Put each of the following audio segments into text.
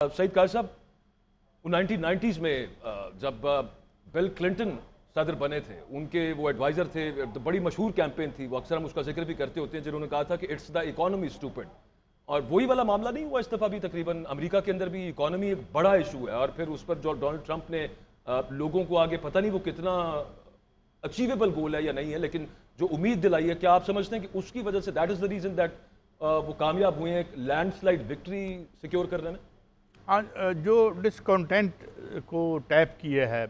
سعید قائد صاحب 1990s میں جب بل کلنٹن صدر بنے تھے، ان کے وہ ایڈوائزر تھے، بڑی مشہور کیمپین تھی، وہ اکثر ہم اس کا ذکر بھی کرتے ہوتے ہیں، جنہوں نے کہا تھا کہ اٹس دا اکانومی اسٹوپڈ، اور وہی والا معاملہ نہیں ہوا اس دفعہ بھی؟ تقریباً امریکہ کے اندر بھی اکانومی ایک بڑا ایشو ہے، اور پھر اس پر جو ڈونلڈ ٹرمپ نے لوگوں کو آگے پتہ نہیں وہ کتنا اچیویبل گول ہے یا نہیں ہے، لیکن جو امید دلائی ہے، کیا آپ سمجھتے ہیں کہ اس کی وجہ سے that is the reason that وہ کامیاب ہوئے ہیں لینڈ سلائڈ وکٹری سیکیور کرنے میں؟ جو ڈسکانٹینٹ کو ٹیپ کیا ہے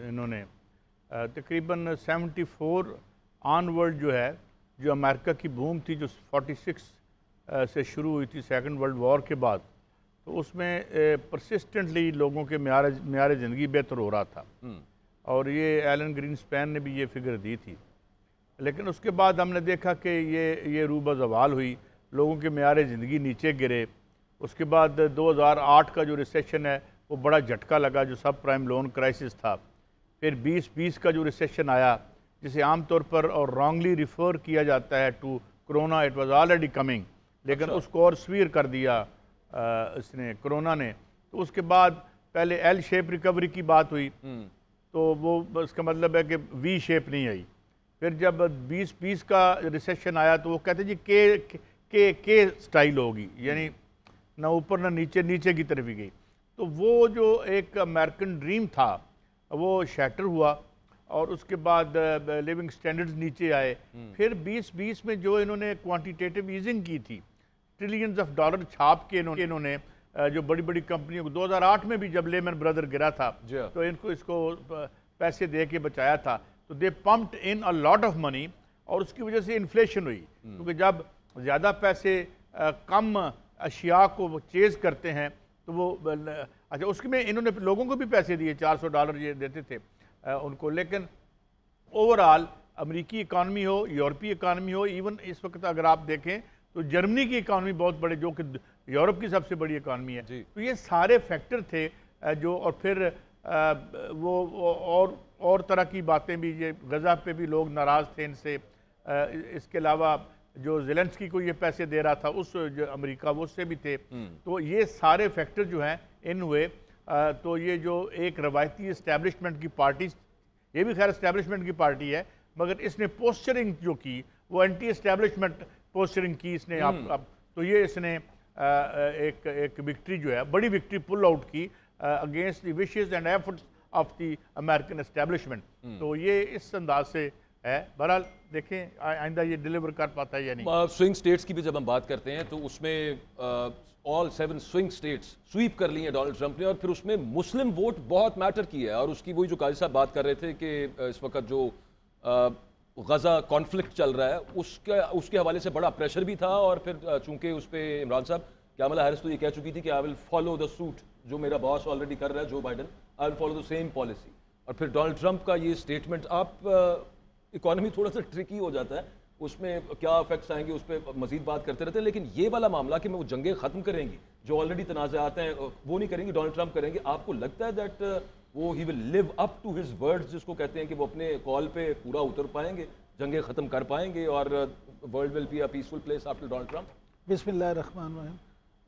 انہوں نے تقریباً 74 آن ورلڈ جو ہے، جو امریکہ کی بوم تھی جو 46 سے شروع ہوئی تھی سیکنڈ ورلڈ وار کے بعد، تو اس میں پرسسٹنٹلی لوگوں کے معیار زندگی بہتر ہو رہا تھا، اور یہ ایلن گرین سپین نے بھی یہ فگر دی تھی. لیکن اس کے بعد ہم نے دیکھا کہ یہ روبہ زوال ہوئی، لوگوں کے معیار زندگی نیچے گرے. اس کے بعد 2008 کا جو ریسیشن ہے وہ بڑا جھٹکا لگا، جو سب پرائم لون کرائسس تھا. پھر 2020 کا جو ریسیشن آیا، جسے عام طور پر اور رانگلی ریفر کیا جاتا ہے to corona, it was already coming, لیکن اس کو اور سویر کر دیا اس نے، کرونا نے. تو اس کے بعد پہلے ایل شیپ ریکوری کی بات ہوئی، تو وہ اس کا مطلب ہے کہ وی شیپ نہیں آئی. پھر جب 2020 کا ریسیشن آیا تو وہ کہتے جی کے سٹائل ہوگی، یعنی نہ اوپر نہ نیچے، نیچے کی طرف ہی گئی. تو وہ جو ایک امریکن ڈریم تھا وہ شیٹر ہوا، اور اس کے بعد لیونگ سٹینڈرڈز نیچے آئے. پھر 2020 میں جو انہوں نے کوانٹیٹیو ایزنگ کی تھی، ٹریلینز آف ڈالر چھاپ کے انہوں نے جو بڑی بڑی کمپنیوں کو 2008 میں بھی جب لیمن بردر گرا تھا تو اس کو پیسے دے کے بچایا تھا، تو دے pumped in a lot of money, اور اس کی وجہ سے انفلیشن ہوئی. کیونکہ جب زیادہ پیسے کم اشیاء کو وہ چیز کرتے ہیں تو وہ اچھا اس میں انہوں نے لوگوں کو بھی پیسے دیے، $400 یہ دیتے تھے ان کو. لیکن اوورآل امریکی اکانومی ہو، یورپی اکانومی ہو، ایون اس وقت اگر آپ دیکھیں تو جرمنی کی اکانومی بہت بڑے، جو کہ یورپ کی سب سے بڑی اکانومی ہے. تو یہ سارے فیکٹر تھے جو، اور پھر وہ اور طرح کی باتیں بھی، یہ غزہ پہ بھی لوگ ناراض تھے ان سے. اس کے علاوہ جو زیلنسکی کو یہ پیسے دے رہا تھا اس جو امریکہ، وہ اس سے بھی تھے. تو یہ سارے فیکٹر جو ہیں ان ہوئے، تو یہ جو ایک روایتی اسٹیبلشمنٹ کی پارٹی، یہ بھی خیر اسٹیبلشمنٹ کی پارٹی ہے، مگر اس نے پوسچرنگ جو کی وہ اینٹی اسٹیبلشمنٹ پوسچرنگ کی اس نے. تو یہ اس نے ایک وکٹری جو ہے، بڑی وکٹری پل آؤٹ کی against the wishes and efforts of the American establishment. تو یہ اس انداز سے ہے. بہرحال دیکھیں آئندہ یہ ڈیلیور کر پاتا ہے یا نہیں. سوئنگ سٹیٹس کی بھی جب ہم بات کرتے ہیں تو اس میں آل 7 سوئنگ سٹیٹس سویپ کر لی ہیں ڈونلڈ ٹرمپ نے، اور پھر اس میں مسلم ووٹ بہت میٹر کی ہے. اور اس کی وہی جو قاضی صاحب بات کر رہے تھے کہ اس وقت جو غزہ کانفلکٹ چل رہا ہے اس کے حوالے سے بڑا پریشر بھی تھا. اور پھر چونکہ اس پہ عمران صاحب، کاملا ہیرس تو یہ کہہ چکی تھی کہ آئی ول فالو دا سوٹ، جو میرا باس آلریڈی کر رہا ہے Joe Biden, I will follow the same policy. اور پھر ڈونلڈ ٹرمپ کا یہ سٹیٹمنٹ، آپ اکانومی تھوڑا سا ٹرکی ہو جاتا ہے، اس میں کیا افیکٹس آئیں گے اس پہ مزید بات کرتے رہتے ہیں. لیکن یہ والا معاملہ کہ وہ جنگیں ختم کریں گی، جو آلریڈی تنازعات ہیں وہ نہیں کریں گی، ڈونلڈ ٹرمپ کریں گے. آپ کو لگتا ہے دیٹ وہ ہی ول لیو اپ ٹو ہز ورڈز، جس کو کہتے ہیں کہ وہ اپنے کال پہ پورا اتر پائیں گے، جنگیں ختم کر پائیں گے، اور world will be a peaceful place after Donald Trump? بسم اللہ الرحمن الرحیم.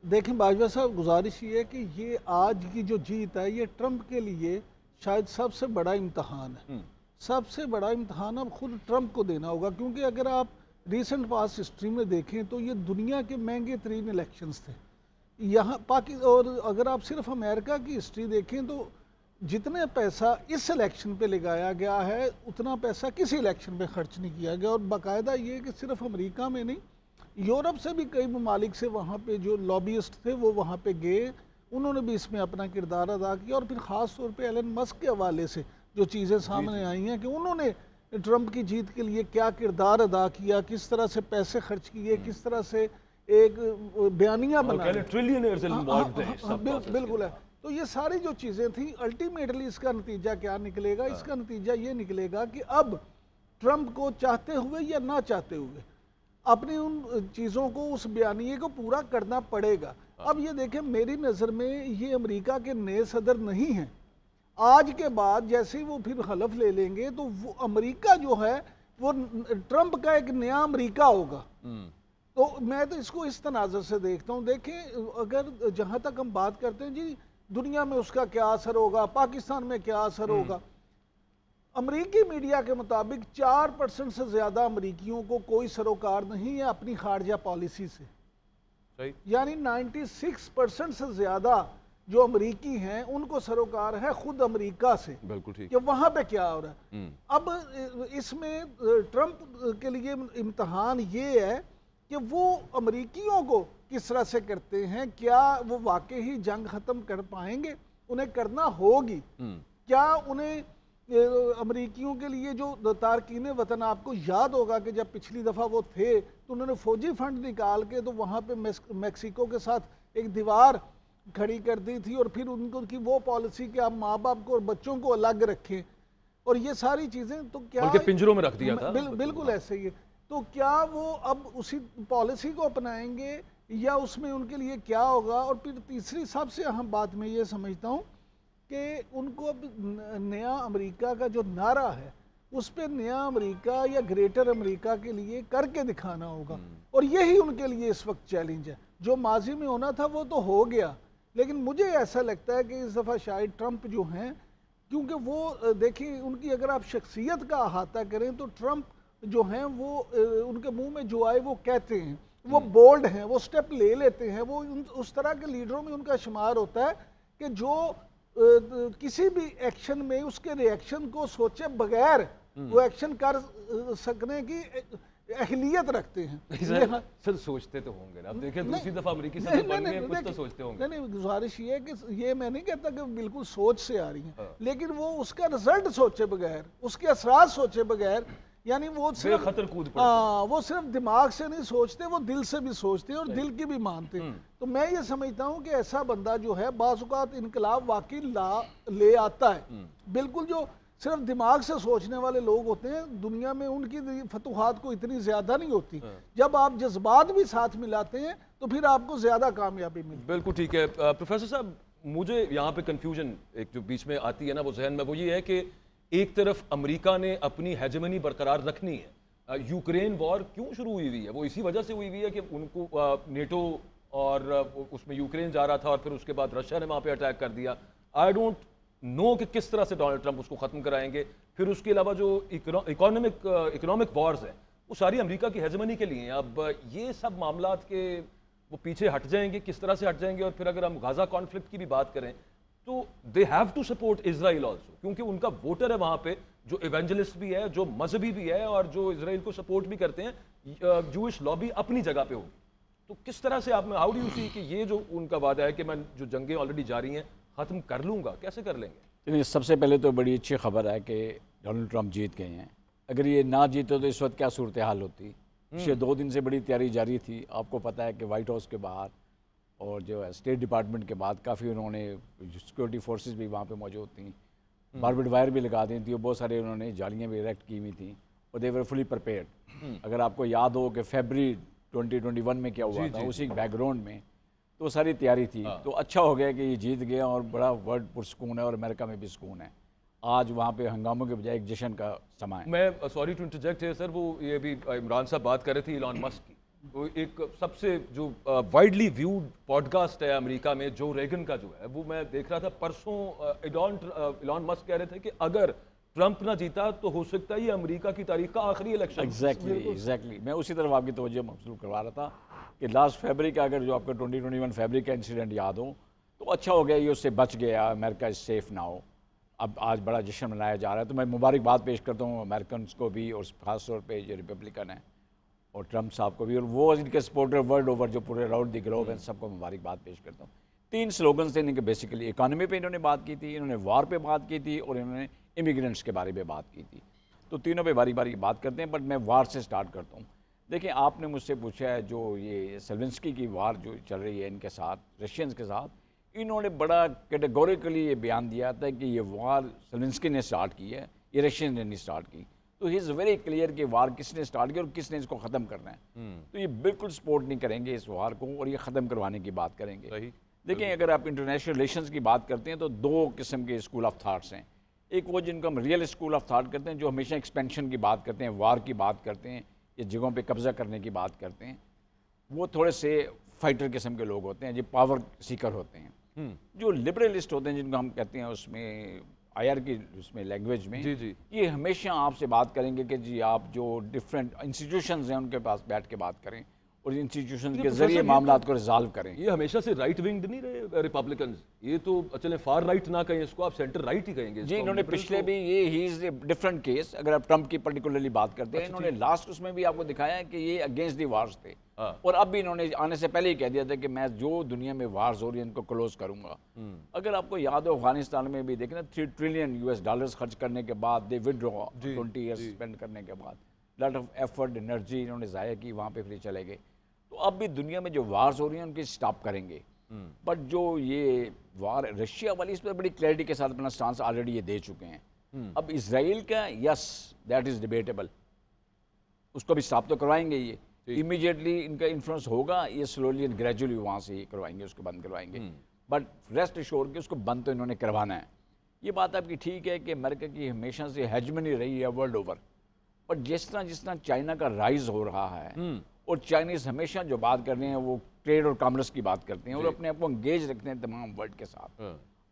دیکھیں باجوہ صاحب، گزارش یہ ہے کہ یہ آج کی جو جیت ہے یہ ٹرمپ کے لیے شاید سب سے بڑا امتحان ہے. سب سے بڑا امتحان اب خود ٹرمپ کو دینا ہوگا، کیونکہ اگر آپ ریسنٹ پاسٹ ہسٹری میں دیکھیں تو یہ دنیا کے مہنگے ترین الیکشنز تھے یہاں اور اگر آپ صرف امریکہ کی ہسٹری دیکھیں تو جتنے پیسہ اس الیکشن پہ لگایا گیا ہے اتنا پیسہ کسی الیکشن پہ خرچ نہیں کیا گیا. اور باقاعدہ یہ کہ صرف امریکہ میں نہیں، یورپ سے بھی کئی ممالک سے وہاں پہ جو لابیسٹ تھے وہ وہاں پہ گئے، انہوں نے بھی اس میں اپنا کردار ادا کیا. اور پھر خاص طور پہ ایلن مسک کے حوالے سے جو چیزیں سامنے آئی ہیں کہ انہوں نے ٹرمپ کی جیت کے لیے کیا کردار ادا کیا، کس طرح سے پیسے خرچ کیے، کس طرح سے ایک بیانیہ بنایا. بالکل ہے. تو یہ ساری جو چیزیں تھیں، الٹیمیٹلی اس کا نتیجہ کیا نکلے گا؟ اس کا نتیجہ یہ نکلے گا کہ اب ٹرمپ کو چاہتے ہوئے یا نہ چاہتے ہوئے اپنی ان چیزوں کو، اس بیانیے کو پورا کرنا پڑے گا. اب یہ دیکھیں، میری نظر میں یہ امریکہ کے نئے صدر نہیں ہیں. آج کے بعد جیسے ہی وہ پھر حلف لے لیں گے تو وہ امریکہ جو ہے وہ ٹرمپ کا ایک نیا امریکہ ہوگا. تو میں تو اس کو اس تناظر سے دیکھتا ہوں. دیکھیں اگر جہاں تک ہم بات کرتے ہیں جی دنیا میں اس کا کیا اثر ہوگا, پاکستان میں کیا اثر ہوگا, امریکی میڈیا کے مطابق 4% سے زیادہ امریکیوں کو کوئی سروکار نہیں ہے اپنی خارجہ پالیسی سے. یعنی 96% سے زیادہ جو امریکی ہیں ان کو سروکار ہے خود امریکہ سے. بالکل ٹھیک. کہ وہاں پہ کیا ہو رہا ہے. اب اس میں ٹرمپ کے لیے امتحان یہ ہے کہ وہ امریکیوں کو کس طرح سے کرتے ہیں. کیا وہ واقعی جنگ ختم کر پائیں گے؟ انہیں کرنا ہوگی. کیا انہیں امریکیوں کے لیے جو تارکین وطن, آپ کو یاد ہوگا کہ جب پچھلی دفعہ وہ تھے تو انہوں نے فوجی فنڈ نکال کے تو وہاں پہ میکسیکو کے ساتھ ایک دیوار کھڑی کر دی تھی, اور پھر ان کی وہ پالیسی کہ آپ ماں باپ کو اور بچوں کو الگ رکھیں, اور یہ ساری چیزیں تو کیا پنجروں میں رکھ دیا تھا. بالکل ایسے ہی ہے. تو کیا وہ اب اسی پالیسی کو اپنائیں گے یا اس میں ان کے لیے کیا ہوگا؟ اور پھر تیسری سب سے اہم بات میں یہ سمجھتا ہوں کہ ان کو اب نیا امریکہ کا جو نعرہ ہے اس پہ نیا امریکہ یا گریٹر امریکہ کے لیے کر کے دکھانا ہوگا, اور یہی ان کے لیے اس وقت چیلنج ہے. جو ماضی میں ہونا تھا وہ تو ہو گیا, لیکن مجھے ایسا لگتا ہے کہ اس دفعہ شاید ٹرمپ جو ہیں, کیونکہ وہ دیکھیں ان کی اگر آپ شخصیت کا احاطہ کریں تو ٹرمپ جو ہیں وہ ان کے منہ میں جو آئے وہ کہتے ہیں, وہ بولڈ ہیں, وہ سٹیپ لے لیتے ہیں. وہ اس طرح کے لیڈروں میں ان کا شمار ہوتا ہے کہ جو کسی بھی ایکشن میں اس کے ری ایکشن کو سوچے بغیر وہ ایکشن کر سکنے کی اہلیت رکھتے ہیں. سر سوچتے تو ہوں گے نا, اب دیکھیں دوسری دفعہ امریکی صدر بن گئے, کچھ تو سوچتے ہوں گے. نہیں, گزارش یہ ہے کہ یہ میں نہیں کہتا کہ بالکل سوچ سے آ رہی ہیں, لیکن وہ اس کا رزلٹ سوچے بغیر, اس کے اثرات سوچے بغیر, یعنی وہ صرف خطر کود پڑتے, وہ صرف دماغ سے نہیں سوچتے, وہ دل سے بھی سوچتے اور دل کی بھی مانتے. تو میں یہ سمجھتا ہوں کہ ایسا بندہ جو ہے بعض اوقات انقلاب واقعی لے آتا ہے. بالکل جو صرف دماغ سے سوچنے والے لوگ ہوتے ہیں دنیا میں ان کی فتوحات کو اتنی زیادہ نہیں ہوتی. جب آپ جذبات بھی ساتھ ملاتے ہیں تو پھر آپ کو زیادہ کامیابی ملتی ہے. بالکل ٹھیک ہے. پروفیسر صاحب مجھے یہاں پہ کنفیوژن ایک جو بیچ میں آتی ہے نا وہ ذہن میں, وہ یہ ہے کہ ایک طرف امریکہ نے اپنی ہیجمنی برقرار رکھنی ہے. یوکرین وار کیوں شروع ہوئی ہے؟ وہ اسی وجہ سے ہوئی ہے کہ ان کو نیٹو اور اس میں یوکرین جا رہا تھا اور پھر اس کے بعد رشیا نے وہاں پہ اٹیک کر دیا. آئی ڈونٹ نو کہ کس طرح سے ڈونلڈ ٹرمپ اس کو ختم کرائیں گے. پھر اس کے علاوہ جو اکنامک وارز ہیں وہ ساری امریکہ کی ہیجمنی کے لیے ہیں. اب یہ سب معاملات کے وہ پیچھے ہٹ جائیں گے, کس طرح سے ہٹ جائیں گے؟ اور پھر اگر ہم غزہ کانفلکٹ کی بھی بات کریں تو they have to support Israel also, کیونکہ ان کا ووٹر ہے وہاں پہ جو ایونجلسٹ بھی ہے, جو مذہبی بھی ہے اور جو اسرائیل کو سپورٹ بھی کرتے ہیں. جوئش لابی اپنی جگہ پہ ہوگی. تو کس طرح سے آپ میں ہاؤ ڈو یو سی کہ یہ جو ان کا وعدہ ہے کہ میں جو جنگیں آلریڈی جاری ہیں ختم کر لوں گا, کیسے کر لیں گے؟ سب سے پہلے تو بڑی اچھی خبر ہے کہ ڈونلڈ ٹرمپ جیت گئے ہیں. اگر یہ نہ جیتے تو اس وقت کیا صورتحال ہوتی؟ پچھلے 2 دن سے بڑی تیاری جاری تھی. آپ کو پتہ ہے کہ وائٹ ہاؤس کے باہر اور جو اسٹیٹ ڈپارٹمنٹ کے بعد کافی انہوں نے سیکورٹی فورسز بھی وہاں پہ موجود تھیں, باربڈ وائر بھی لگا دی تھی, اور بہت سارے انہوں نے جالیاں بھی اریکٹ کی ہوئی تھیں, اور دے ور فلی پرپیئرڈ. اگر آپ کو یاد ہو کہ فیبری 2021 میں کیا ہوا تھا اسی بیک گراؤنڈ میں, تو وہ ساری تیاری تھی. تو اچھا ہو گیا کہ یہ جیت گیا اور بڑا ورلڈ پرسکون ہے, اور امریکہ میں بھی سکون ہے. آج وہاں پہ ہنگاموں کے بجائے ایک جشن کا سما ہے. میں سوری ٹو انٹرجیکٹ ہے سر, وہ یہ بھی عمران صاحب بات کر رہے تھے ایلان مسک کی. تو ایک سب سے جو وائڈلی ویوڈ پوڈ کاسٹ ہے امریکہ میں جو ریگن کا جو ہے, وہ میں دیکھ رہا تھا پرسوں. ایلان مسک کہہ رہے تھے کہ اگر ٹرمپ نہ جیتا تو ہو سکتا ہے یہ امریکہ کی تاریخ کا آخری الیکشن. ایگزیکٹلی میں اسی طرف آپ کی توجہ مبذول کروا رہا تھا کہ لاسٹ فیبری کا اگر جو آپ کو 2021 فیبری کا انسیڈنٹ یاد ہو تو اچھا ہو گیا, یہ اس سے بچ گیا. امریکہ از سیف ناؤ. اب آج بڑا جشن منایا جا رہا ہے, تو میں مبارکباد پیش کرتا ہوں امریکنس کو بھی, اور خاص طور پہ جو ریپبلکن ہیں اور ٹرمپ صاحب کو بھی, اور وہ ان کے سپورٹر ورلڈ اوور جو پورے اراؤنڈ دی گلوب ہیں, سب کو مبارکباد پیش کرتا ہوں. 3 سلوگنز تھے ان کے. بیسیکلی اکانومی پہ انہوں نے بات کی تھی, انہوں نے وار پہ بات کی تھی, اور انہوں نے امیگرینٹس کے بارے میں بات کی تھی. تو تینوں پہ باری باری بات کرتے ہیں, بٹ میں وار سے سٹارٹ کرتا ہوں. دیکھیں آپ نے مجھ سے پوچھا ہے جو یہ سیلونسکی کی وار جو چل رہی ہے ان کے ساتھ رشینز کے ساتھ, انہوں نے بڑا کیٹیگوریکلی یہ بیان دیا تھا کہ یہ وار سیلونسکی نے سٹارٹ کی ہے, یہ رشین نے نہیں سٹارٹ کی. تو ہی از ویری کلیئر کہ وار کس نے سٹارٹ کی اور کس نے اس کو ختم کرنا ہے. تو یہ بالکل سپورٹ نہیں کریں گے اس وار کو, اور یہ ختم کروانے کی بات کریں گے. دیکھیں اگر آپ انٹرنیشنل ریلیشنز کی بات کرتے ہیں تو 2 قسم کے اسکول آف تھاٹس ہیں. ایک وہ جن کو ہم ریئل اسکول آف تھاٹ کرتے ہیں, جو ہمیشہ ایکسپینشن کی بات کرتے ہیں, وار کی بات کرتے ہیں, یا جگہوں پہ قبضہ کرنے کی بات کرتے ہیں. وہ تھوڑے سے فائٹر قسم کے لوگ ہوتے ہیں، جو پاور سیکر ہوتے ہیں. جو لبرلسٹ ہوتے ہیں جن کو ہم کہتے ہیں اس میں آئی آر کی اس میں لینگویج میں، یہ ہمیشہ آپ سے بات کریں گے کہ جی آپ جو ڈفرینٹ انسٹیٹیوشنز ہیں ان کے پاس بیٹھ کے بات کریں اور انسٹیٹیوشن کے ذریعے معاملات کو ریزالو کریں. یہ ہمیشہ سے رائٹ ونگڈ نہیں رہے ریپبلکنز، یہ تو چلیں فار رائٹ نہ کہیں اس کو، آپ سینٹر رائٹ ہی کہیں گے. جی انہوں نے پچھلے بھی یہ ہی از اے ڈفرنٹ کیس، اگر آپ ٹرمپ کی پرٹیکولرلی بات کرتے ہیں، انہوں نے لاسٹ اس میں بھی آپ کو دکھایا ہے کہ یہ اگینسٹ دی وارز تھے، اور اب بھی انہوں نے آنے سے پہلے ہی کہہ دیا تھا کہ میں جو دنیا میں وارز ہو رہی ہیں ان کو کلوز کروں گا. اگر آپ کو یاد ہو افغانستان میں بھی دیکھنا $3 ٹریلین خرچ کرنے کے بعد دے وڈرا 20 ایئرس اسپینڈ کرنے کے بعد لاٹ آف ایفرٹ انرجی انہوں نے ضائع کی، وہاں پہ پھر چلے گئے. تو اب بھی دنیا میں جو وارز ہو رہی ہیں ان کی سٹاپ کریں گے. بٹ جو یہ وار رشیا والی اس پر بڑی کلیئرٹی کے ساتھ اپنا سٹانس آلریڈی یہ دے چکے ہیں. اب اسرائیل کا یس دیٹ از ڈیبیٹیبل، اس کو بھی سٹاپ تو کروائیں گے. یہ امیجیٹلی ان کا انفلوئنس ہوگا، یہ سلولی اینڈ گریجولی وہاں سے یہ کروائیں گے، اس کو بند کروائیں گے. بٹ ریسٹ ایشور کہ اس کو بند تو انہوں نے کروانا ہے. یہ بات آپ کی ٹھیک ہے کہ امریکہ کی ہمیشہ سے ہیجمنی رہی ہے ورلڈ اوور، بٹ جس طرح چائنا کا رائز ہو رہا ہے اور چائنیز ہمیشہ جو بات کر رہے ہیں وہ ٹریڈ اور کامرس کی بات کرتے ہیں اور اپنے آپ کو انگیج رکھتے ہیں تمام ورلڈ کے ساتھ.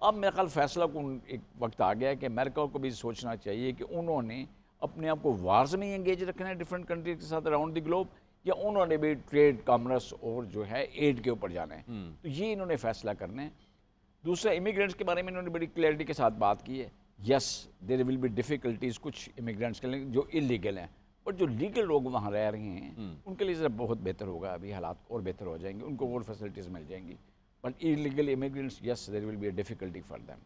اب میرا خیال فیصلہ کن ایک وقت آ گیا ہے کہ امریکہ کو بھی سوچنا چاہیے کہ انہوں نے اپنے آپ کو وارز میں ہی انگیج رکھنا ہے ڈفرینٹ کنٹریز کے ساتھ اراؤنڈ دی گلوب، یا انہوں نے بھی ٹریڈ کامرس اور جو ہے ایڈ کے اوپر جانا ہے. تو یہ انہوں نے فیصلہ کرنا ہے. دوسرا امیگرینٹس کے بارے میں انہوں نے بڑی کلیئرٹی کے ساتھ بات کی ہے. یس دیر ول بی ڈیفیکلٹیز کچھ امیگرینٹس کے لیے جو انلیگل ہیں، بٹ جو لیگل لوگ وہاں رہ رہے ہیں ان کے لیے ذرا بہت بہتر ہوگا. ابھی حالات اور بہتر ہو جائیں گے، ان کو اور فیسلٹیز مل جائیں گی. But illegal immigrants yes there will be a difficulty for them.